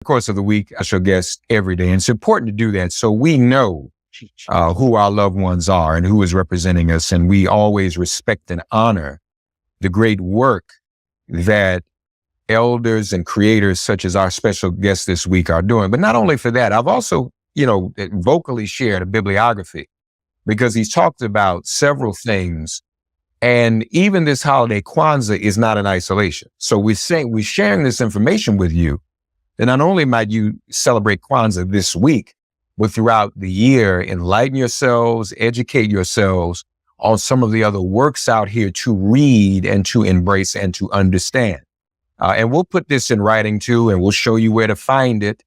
course of the week, I shall guest every day. And it's important to do that so we know who our loved ones are and who is representing us. And we always respect and honor the great work that elders and creators such as our special guest this week are doing. But not only for that, I've also, vocally shared a bibliography because he's talked about several things. And even this holiday, Kwanzaa, is not in isolation. So we're sharing this information with you. And not only might you celebrate Kwanzaa this week, but throughout the year, enlighten yourselves, educate yourselves on some of the other works out here to read and to embrace and to understand. And we'll put this in writing too, and we'll show you where to find it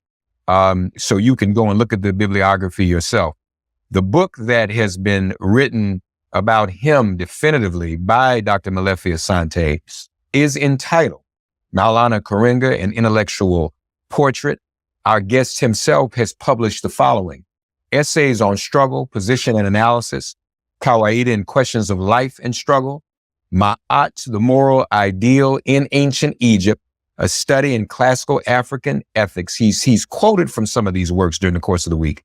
so you can go and look at the bibliography yourself. The book that has been written about him definitively by Dr. Molefi Asante is entitled Maulana Karenga, an Intellectual Portrait. Our guest himself has published the following: essays on struggle, position, and analysis, Kawaida and questions of life and struggle, Ma'at, the moral ideal in ancient Egypt, a study in classical African ethics. He's quoted from some of these works during the course of the week.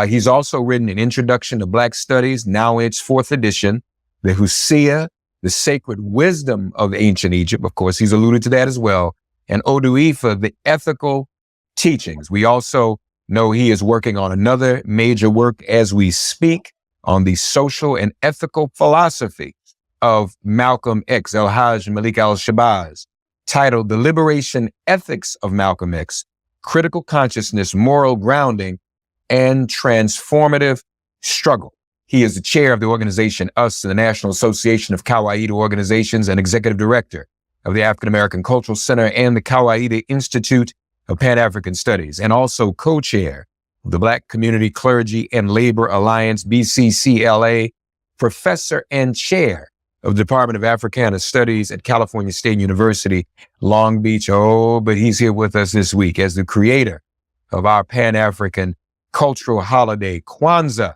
He's also written an introduction to Black studies, now in its 4th edition, the Husia, the sacred wisdom of ancient Egypt. Of course, he's alluded to that as well. And Oduifa, the ethical teachings. We also know he is working on another major work as we speak on the social and ethical philosophy of Malcolm X, El-Hajj Malik al-Shabazz, titled The Liberation Ethics of Malcolm X, Critical Consciousness, Moral Grounding, and Transformative Struggle. He is the chair of the organization US, the National Association of Kawaida Organizations, and executive director of the African American Cultural Center and the Kawaida Institute of Pan-African Studies, and also co-chair of the Black Community Clergy and Labor Alliance, BCCLA, professor and chair of the Department of Africana Studies at California State University, Long Beach. Oh, but he's here with us this week as the creator of our Pan-African cultural holiday, Kwanzaa,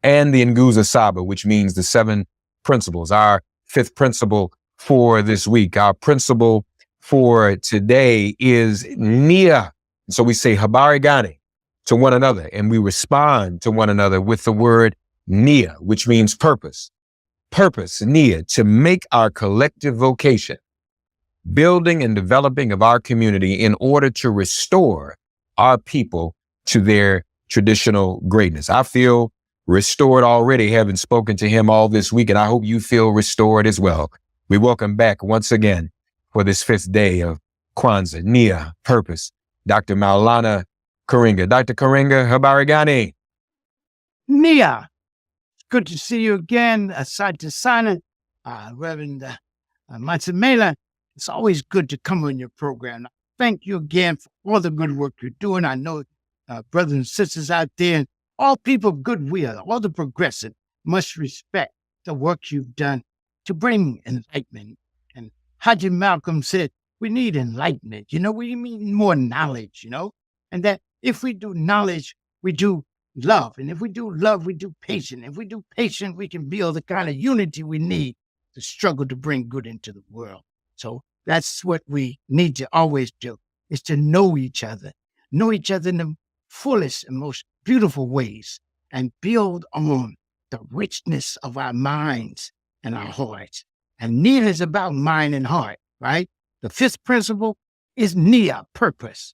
and the Nguzo Saba, which means the 7 principles. Our 5th principle for this week. Our principle for today is Nia. So we say Habari Gani to one another, and we respond to one another with the word Nia, which means purpose. Purpose, Nia, to make our collective vocation, building and developing of our community in order to restore our people to their traditional greatness. I feel restored already, having spoken to him all this week, and I hope you feel restored as well. We welcome back once again for this 5th day of Kwanzaa, Nia, purpose, Dr. Maulana Karenga. Dr. Karenga, Habari Gani. Nia, it's good to see you again. Asante Sana, Reverend Matsamela. It's always good to come on your program. Thank you again for all the good work you're doing. I know brothers and sisters out there, and all people of goodwill, all the progressive, must respect the work you've done to bring enlightenment. And Haji Malcolm said, we need enlightenment. We need more knowledge, and that if we do knowledge, we do love. And if we do love, we do patience. If we do patience, we can build the kind of unity we need to struggle to bring good into the world. So that's what we need to always do, is to know each other in the fullest and most beautiful ways, and build on the richness of our minds and our hearts. And Nia is about mind and heart, right? The 5th principle is Nia, purpose.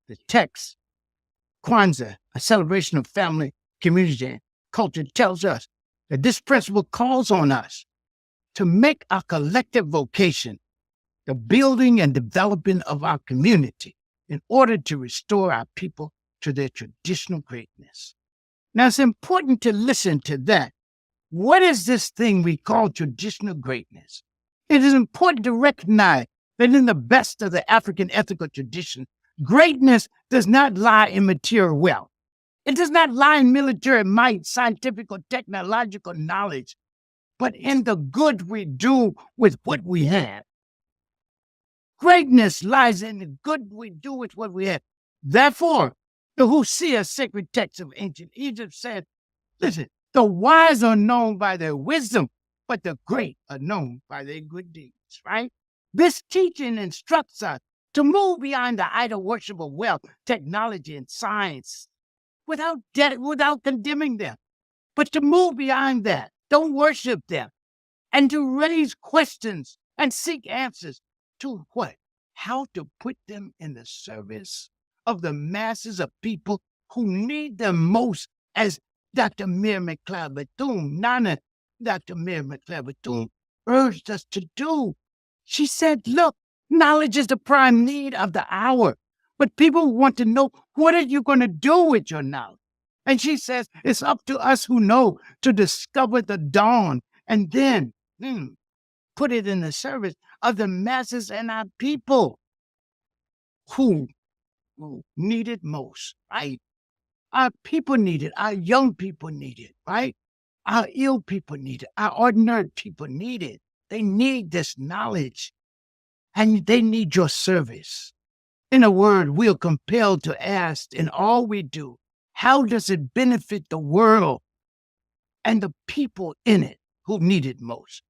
The text, Kwanzaa, a celebration of family, community, and culture, tells us that this principle calls on us to make our collective vocation the building and developing of our community in order to restore our people to their traditional greatness. Now, it's important to listen to that. What is this thing we call traditional greatness? It is important to recognize that in the best of the African ethical tradition, greatness does not lie in material wealth. It does not lie in military might, scientific or technological knowledge, but in the good we do with what we have. Greatness lies in the good we do with what we have. Therefore, the Husia, sacred text of ancient Egypt, said, listen, the wise are known by their wisdom, but the great are known by their good deeds, right? This teaching instructs us to move beyond the idol worship of wealth, technology, and science without condemning them, but to move beyond that. Don't worship them, and to raise questions and seek answers to what? How to put them in the service of the masses of people who need them most, as Dr. Mir McLeod Bethune, Nana Dr. Mir McLeod Bethune urged us to do. She said, look, knowledge is the prime need of the hour, but people want to know, what are you going to do with your knowledge? And she says, it's up to us who know to discover the dawn and then put it in the service of the masses and our people who need it most, right? Our people need it. Our young people need it, right? Our ill people need it. Our ordinary people need it. They need this knowledge, and they need your service. In a word, we are compelled to ask in all we do, how does it benefit the world and the people in it who need it most?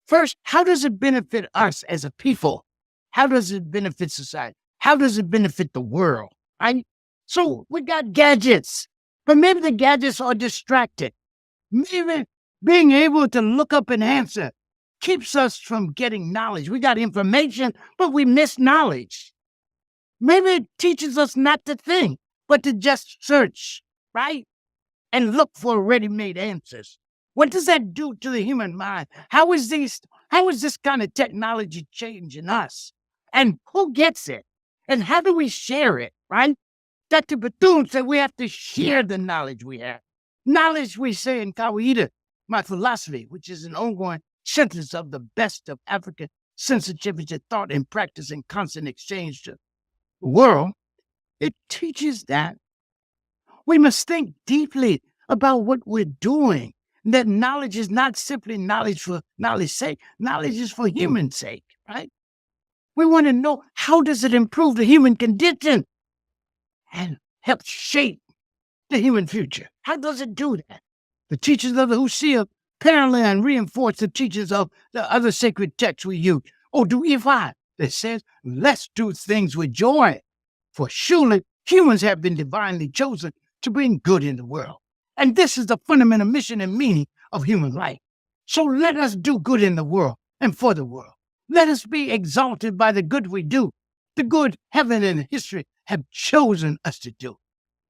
First, how does it benefit us as a people? How does it benefit society? How does it benefit the world? Right? So we got gadgets, but maybe the gadgets are distracted. Maybe being able to look up an answer keeps us from getting knowledge. We got information, but we miss knowledge. Maybe it teaches us not to think, but to just search, right? And look for ready-made answers. What does that do to the human mind? How is this kind of technology changing us? And who gets it? And how do we share it, right? Dr. Bethune said we have to share the knowledge we have. Knowledge, we say in Kawaida, my philosophy, which is an ongoing synthesis of the best of African sensitivity, thought, and practice in constant exchange to the world. It teaches that we must think deeply about what we're doing. That knowledge is not simply knowledge for knowledge's sake. Knowledge is for human sake, right? We want to know, how does it improve the human condition and help shape the human future? How does it do that? The teachings of the Husia parallel and reinforce the teachings of the other sacred texts we use. Odu Ifa, that says, let's do things with joy, for surely humans have been divinely chosen to bring good in the world. And this is the fundamental mission and meaning of human life. So let us do good in the world and for the world. Let us be exalted by the good we do, the good heaven and history have chosen us to do.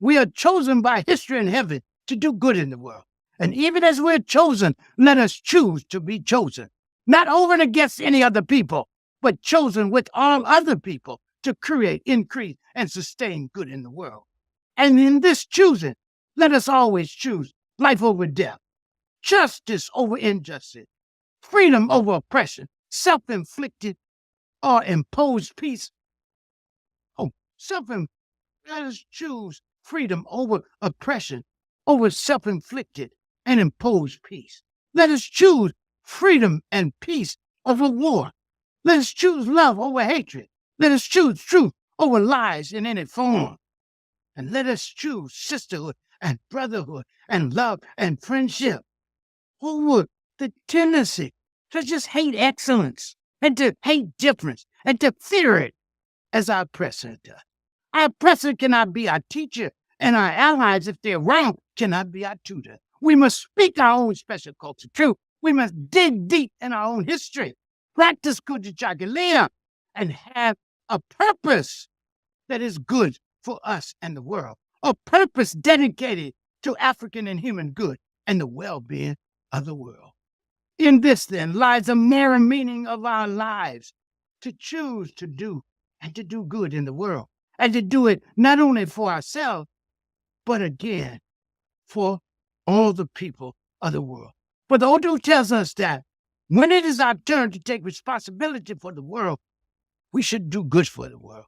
We are chosen by history and heaven to do good in the world. And even as we're chosen, let us choose to be chosen, not over and against any other people, but chosen with all other people to create, increase, and sustain good in the world. And in this choosing, let us always choose life over death, justice over injustice, freedom over oppression, self-inflicted or imposed peace. Let us choose freedom over oppression, over self-inflicted and imposed peace. Let us choose freedom and peace over war. Let us choose love over hatred. Let us choose truth over lies in any form. And let us choose sisterhood and brotherhood and love and friendship over the tendency to just hate excellence and to hate difference and to fear it as our oppressor does. Our oppressor cannot be our teacher, and our allies, if they're wrong, cannot be our tutor. We must speak our own special culture truth. We must dig deep in our own history, practice Kujichagulia, and have a purpose that is good for us and the world, a purpose dedicated to African and human good and the well-being of the world. In this, then, lies a mirror meaning of our lives, to choose to do and to do good in the world, and to do it not only for ourselves, but again, for all the people of the world. For the Odu tells us that when it is our turn to take responsibility for the world, we should do good for the world.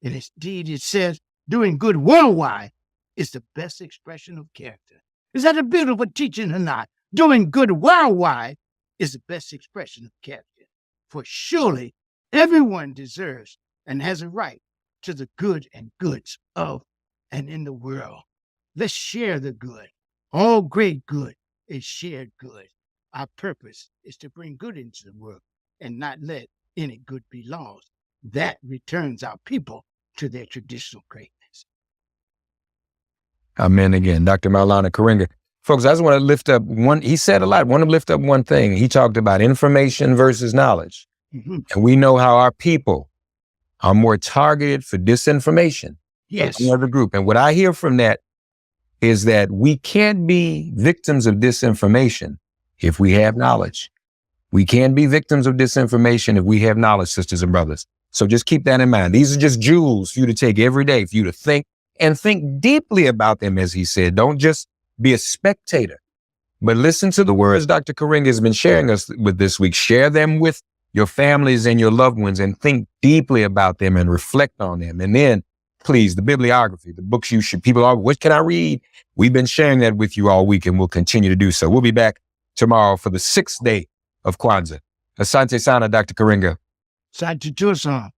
And indeed, it says, doing good worldwide is the best expression of character. Is that a beautiful teaching or not? Doing good worldwide is the best expression of character. For surely everyone deserves and has a right to the good and goods of and in the world. Let's share the good. All great good is shared good. Our purpose is to bring good into the world and not let any good be lost. that returns our people to their traditional greatness. Amen again. Dr. Maulana Karenga. Folks, I just want to lift up one, he said a lot. I want to lift up one thing. He talked about information versus knowledge. Mhm. And we know how our people are more targeted for disinformation. Yes. Than another group. And what I hear from that is that we can't be victims of disinformation if we have knowledge. We can be victims of disinformation if we have knowledge, sisters and brothers. So just keep that in mind. These are just jewels for you to take every day, for you to think and think deeply about them, as he said. Don't just be a spectator, but listen to the words Dr. Karenga has been sharing us with this week. Share them with your families and your loved ones and think deeply about them and reflect on them. And then, please, the bibliography, the books you should, people are, what can I read? We've been sharing that with you all week and we'll continue to do so. We'll be back tomorrow for the 6th day of Kwanzaa. Asante sana, Dr. Karenga. Asante tu sana.